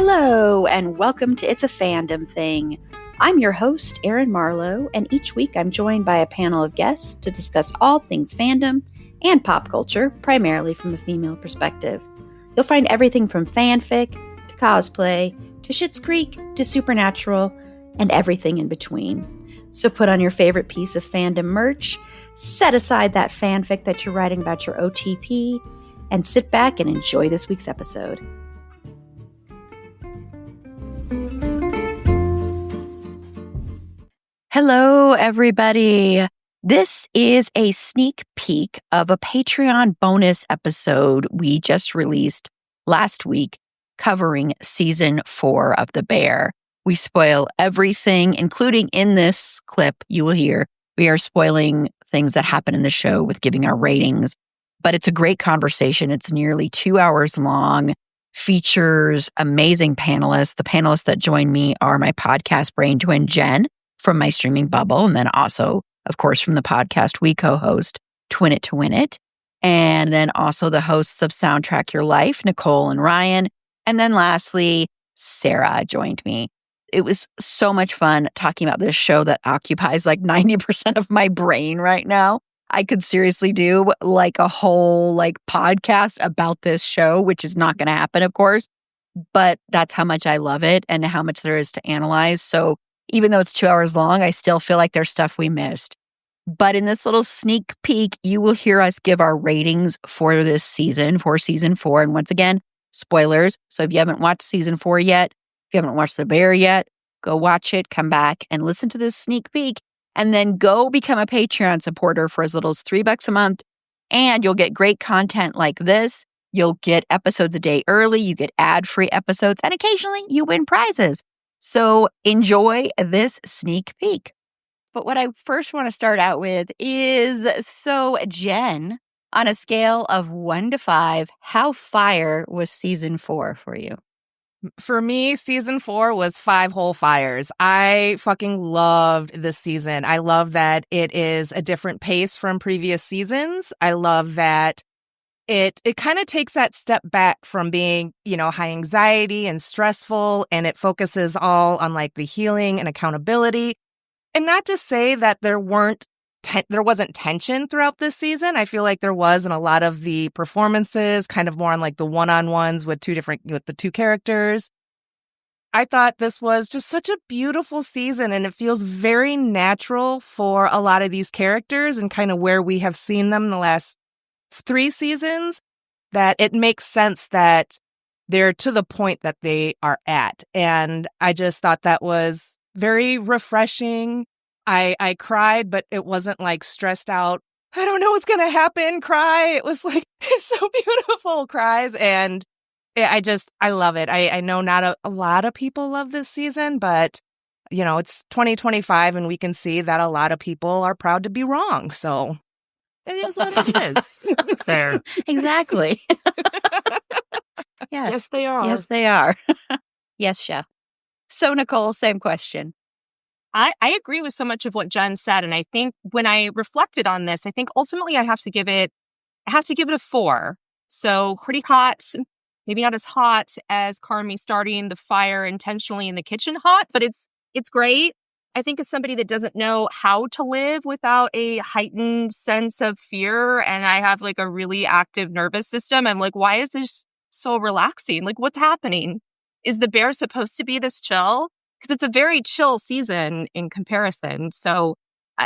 Hello, and welcome to It's a Fandom Thing. I'm your host, Erin Marlowe, and each week I'm joined by a panel of guests to discuss all things fandom and pop culture, primarily from a female perspective. You'll find everything from fanfic, to cosplay, to Schitt's Creek, to Supernatural, and everything in between. So put on your favorite piece of fandom merch, set aside that fanfic that you're writing about your OTP, and sit back and enjoy this week's episode. Hello, everybody. This is a sneak peek of a Patreon bonus episode we just released last week covering season 4 of The Bear. We spoil everything, including in this clip you will hear. We are spoiling things that happen in the show with giving our ratings, but it's a great conversation. It's nearly 2 hours long, features amazing panelists. The panelists that join me are my podcast brain twin, Jen, from my streaming bubble, and then also, of course, from the podcast we co-host, Twin It to Win It, and then also the hosts of Soundtrack Your Life, Nicole and Ryan, and then lastly, Sarah joined me. It was so much fun talking about this show that occupies like 90% of my brain right now. I could seriously do like a whole podcast about this show, which is not going to happen, of course, but that's how much I love it and how much there is to analyze. So even though it's 2 hours long, I still feel like there's stuff we missed. But in this little sneak peek, you will hear us give our ratings for this season, for season 4. And once again, spoilers. So if you haven't watched season 4 yet, if you haven't watched The Bear yet, go watch it, come back and listen to this sneak peek, and then go become a Patreon supporter for as little as $3 a month. And you'll get great content like this. You'll get episodes a day early. You get ad-free episodes, and occasionally you win prizes. So enjoy this sneak peek. But what I first want to start out with is, so Jen, on a scale of 1 to 5, how fire was season 4 for you? For me, season 4 was 5 whole fires. I fucking loved this season. I love that it is a different pace from previous seasons. I love that it kind of takes that step back from being, high anxiety and stressful, and it focuses all on like the healing and accountability. And not to say that there wasn't tension throughout this season. I feel like there was in a lot of the performances, kind of more on like the one-on-ones with the two characters. I thought this was just such a beautiful season, and it feels very natural for a lot of these characters and kind of where we have seen them in the last 3 seasons, that it makes sense that they're to the point that they are at. And I just thought that was very refreshing. I cried, but it wasn't like stressed out, I don't know what's going to happen, cry. It was like, it's so beautiful cries. And I love it. I know not a lot of people love this season, but it's 2025 and we can see that a lot of people are proud to be wrong. So it is what it is. Fair. Exactly. Yes. Yes, they are. Yes, they are. Yes, Chef. So, Nicole, same question. I agree with so much of what Jen said. And I think when I reflected on this, I think ultimately I have to give it a 4. So pretty hot, maybe not as hot as Carmi starting the fire intentionally in the kitchen hot, but it's great. I think as somebody that doesn't know how to live without a heightened sense of fear, and I have like a really active nervous system, I'm like, why is this so relaxing? Like, what's happening? Is The Bear supposed to be this chill? Because it's a very chill season in comparison. So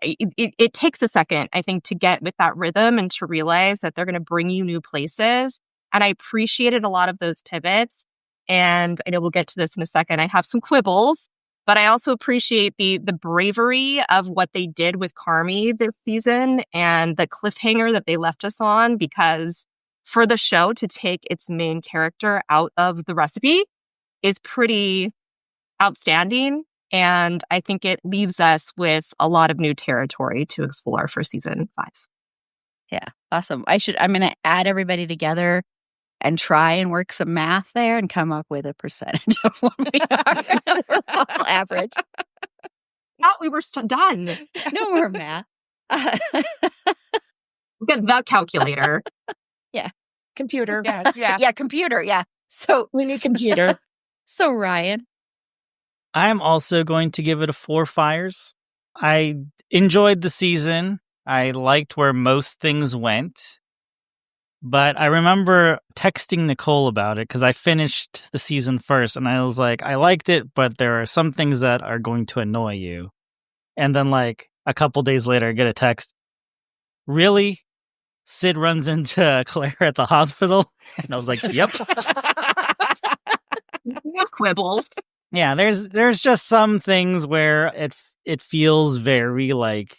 it takes a second, I think, to get with that rhythm and to realize that they're going to bring you new places. And I appreciated a lot of those pivots. And I know we'll get to this in a second. I have some quibbles, but I also appreciate the bravery of what they did with Carmi this season and the cliffhanger that they left us on, because for the show to take its main character out of the recipe is pretty outstanding. And I think it leaves us with a lot of new territory to explore for season 5. Yeah, awesome. I'm going to add everybody together and try and work some math there and come up with a percentage of what we are. Average. Thought we were done. No more math. Get the calculator. Yeah. Computer. Yeah. Yeah, computer. Yeah. So we need computer. So, Ryan. I'm also going to give it a 4 fires. I enjoyed the season. I liked where most things went. But I remember texting Nicole about it because I finished the season first and I was like, I liked it, but there are some things that are going to annoy you. And then, like, a couple days later, I get a text. Really? Sid runs into Claire at the hospital? And I was like, yep. No quibbles. Yeah, there's just some things where it feels very like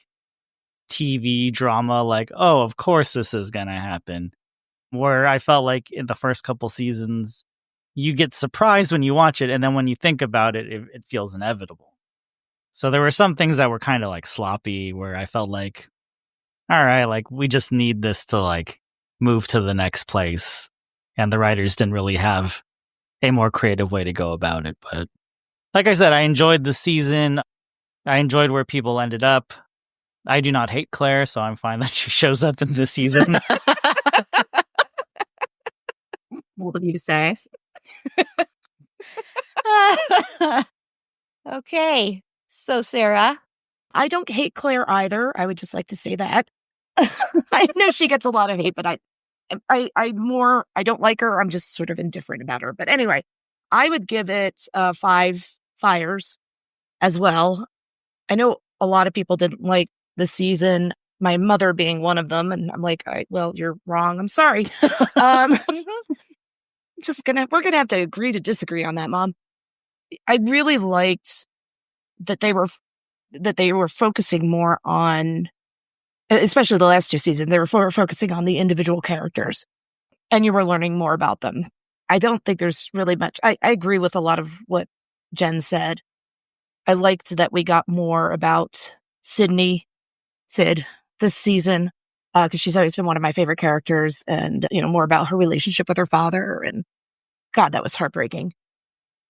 TV drama, like, oh, of course this is gonna happen. Where I felt like in the first couple seasons, you get surprised when you watch it, and then when you think about it, it feels inevitable. So there were some things that were kind of like sloppy, where I felt like, all right, like we just need this to like move to the next place, and the writers didn't really have a more creative way to go about it. But like I said, I enjoyed the season. I enjoyed where people ended up. I do not hate Claire, so I'm fine that she shows up in this season. What would you say? Okay. So, Sarah. I don't hate Claire either. I would just like to say that. I know she gets a lot of hate, but I don't like her. I'm just sort of indifferent about her. But anyway, I would give it 5 fires as well. I know a lot of people didn't like the season, my mother being one of them. And I'm like, well, you're wrong. I'm sorry. We're going to have to agree to disagree on that, Mom. I really liked that they were focusing more on, especially the last 2 seasons, they were focusing on the individual characters and you were learning more about them. I don't think there's really much. I agree with a lot of what Jen said. I liked that we got more about Sid this season because she's always been one of my favorite characters, and more about her relationship with her father. And God, that was heartbreaking.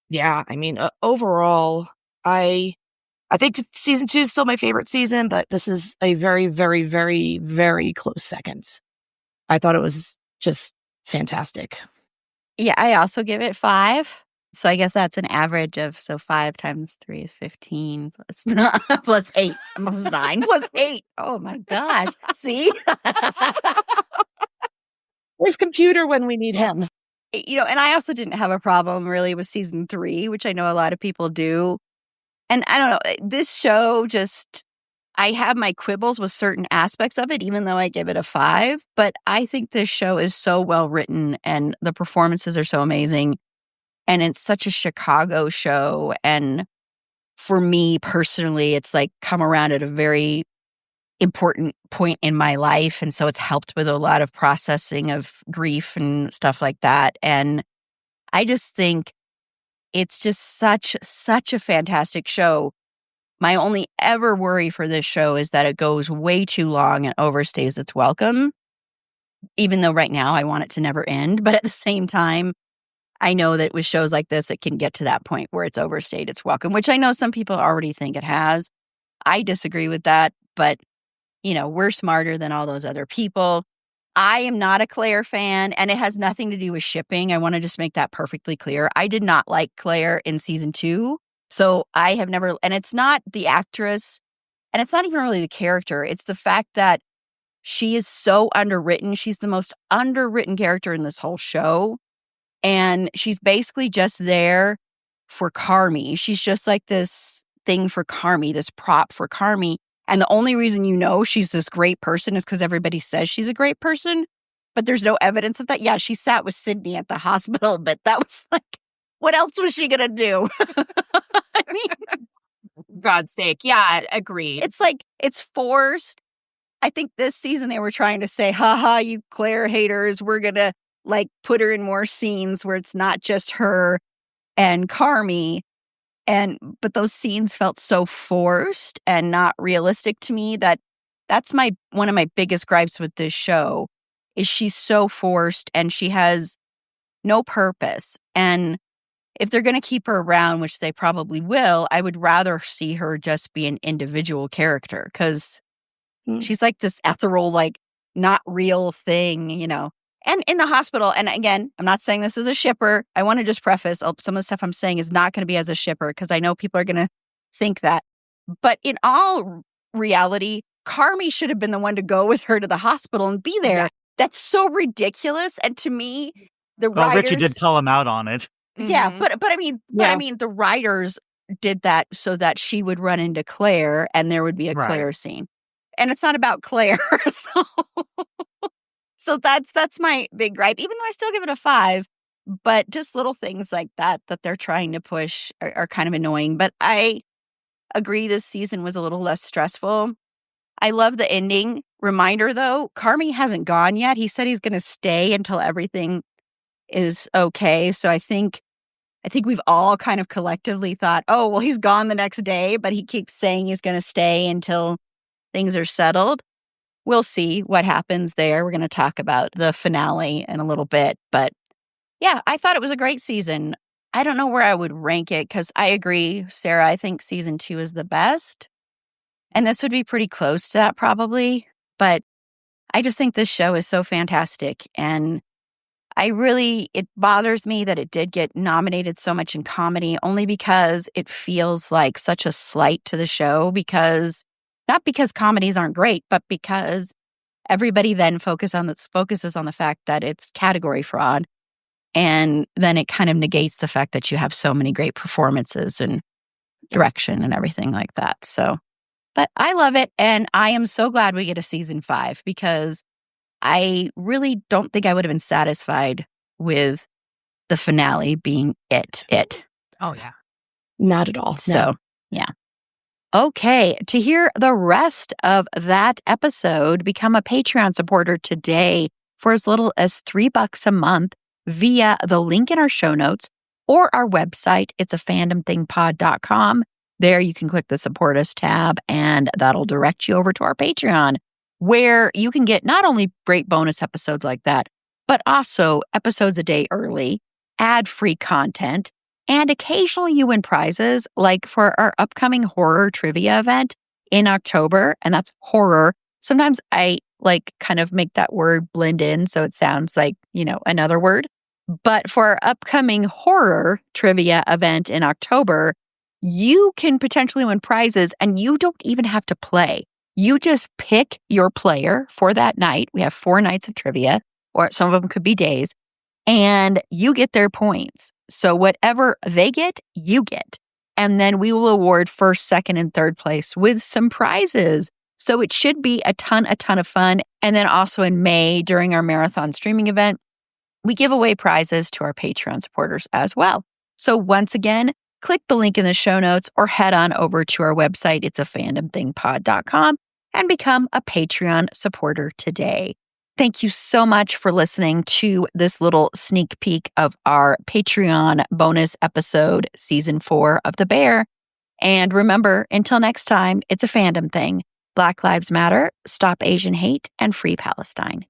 Yeah, I mean, overall, I think season 2 is still my favorite season, but this is a very, very, very, very close second. I thought it was just fantastic. Yeah, I also give it 5. So I guess that's an average of, 5 times 3 is 15 plus 8 plus 9 plus 8. Oh my gosh. See? Where's computer when we need him? And I also didn't have a problem really with season 3, which I know a lot of people do. And I don't know, this show I have my quibbles with certain aspects of it, even though I give it a 5. But I think this show is so well written and the performances are so amazing. And it's such a Chicago show. And for me personally, it's like come around at a very important point in my life. And so it's helped with a lot of processing of grief and stuff like that. And I just think it's just such a fantastic show. My only ever worry for this show is that it goes way too long and overstays its welcome. Even though right now I want it to never end. But at the same time, I know that with shows like this, it can get to that point where it's overstayed its welcome, which I know some people already think it has. I disagree with that, but, we're smarter than all those other people. I am not a Claire fan, and it has nothing to do with shipping. I want to just make that perfectly clear. I did not like Claire in season 2, so I have never, and it's not the actress, and it's not even really the character. It's the fact that she is so underwritten. She's the most underwritten character in this whole show. And she's basically just there for Carmy. She's just like this thing for Carmy, this prop for Carmy. And the only reason she's this great person is because everybody says she's a great person. But there's no evidence of that. Yeah, she sat with Sydney at the hospital, but that was like, what else was she going to do? I mean, God's sake. Yeah, agreed. it's like, it's forced. I think this season they were trying to say, haha, you Claire haters, we're going to put her in more scenes where it's not just her and Carmy. But those scenes felt so forced and not realistic to me that's one of my biggest gripes with this show is she's so forced and she has no purpose. And if they're going to keep her around, which they probably will, I would rather see her just be an individual character because she's like this ethereal, not real thing, And in the hospital, and again, I'm not saying this is a shipper. I want to just preface some of the stuff I'm saying is not going to be as a shipper because I know people are going to think that. But in all reality, Carmi should have been the one to go with her to the hospital and be there. Yeah. That's so ridiculous. And to me, the Well, writers, Richie did call him out on it. yeah, Mhm. but I mean, Yeah. the writers did that so that she would run into Claire and there would be a Right. Claire scene. And it's not about Claire. So that's my big gripe, even though I still give it a 5. But just little things like that they're trying to push are kind of annoying. But I agree this season was a little less stressful. I love the ending. Reminder, though, Carmi hasn't gone yet. He said he's going to stay until everything is okay. So I think we've all kind of collectively thought, oh, well, he's gone the next day, but he keeps saying he's going to stay until things are settled. We'll see what happens there. We're going to talk about the finale in a little bit. But yeah, I thought it was a great season. I don't know where I would rank it because I agree, Sarah, I think season 2 is the best. And this would be pretty close to that probably. But I just think this show is so fantastic. And it bothers me that it did get nominated so much in comedy only because it feels like such a slight to the show not because comedies aren't great, but because everybody then focuses on the fact that it's category fraud. And then it kind of negates the fact that you have so many great performances and direction and everything like that. So, but I love it. And I am so glad we get a season 5 because I really don't think I would have been satisfied with the finale being it. Oh, yeah. Not at all. So, yeah. Okay, to hear the rest of that episode, become a Patreon supporter today for as little as $3 a month via the link in our show notes or our website. It's a fandomthingpod.com. There you can click the Support Us tab and that'll direct you over to our Patreon where you can get not only great bonus episodes like that, but also episodes a day early, ad-free content, and occasionally you win prizes like for our upcoming horror trivia event in October. And that's horror. Sometimes I kind of make that word blend in so it sounds like, another word. But for our upcoming horror trivia event in October, you can potentially win prizes and you don't even have to play. You just pick your player for that night. We have 4 nights of trivia, or some of them could be days, and you get their points. So whatever they get, you get. And then we will award first, second, and third place with some prizes. So it should be a ton of fun. And then also in May, during our marathon streaming event, we give away prizes to our Patreon supporters as well. So once again, click the link in the show notes or head on over to our website. It's a fandomthingpod.com and become a Patreon supporter today. Thank you so much for listening to this little sneak peek of our Patreon bonus episode, season 4 of The Bear. And remember, until next time, it's a fandom thing. Black Lives Matter, Stop Asian Hate, and Free Palestine.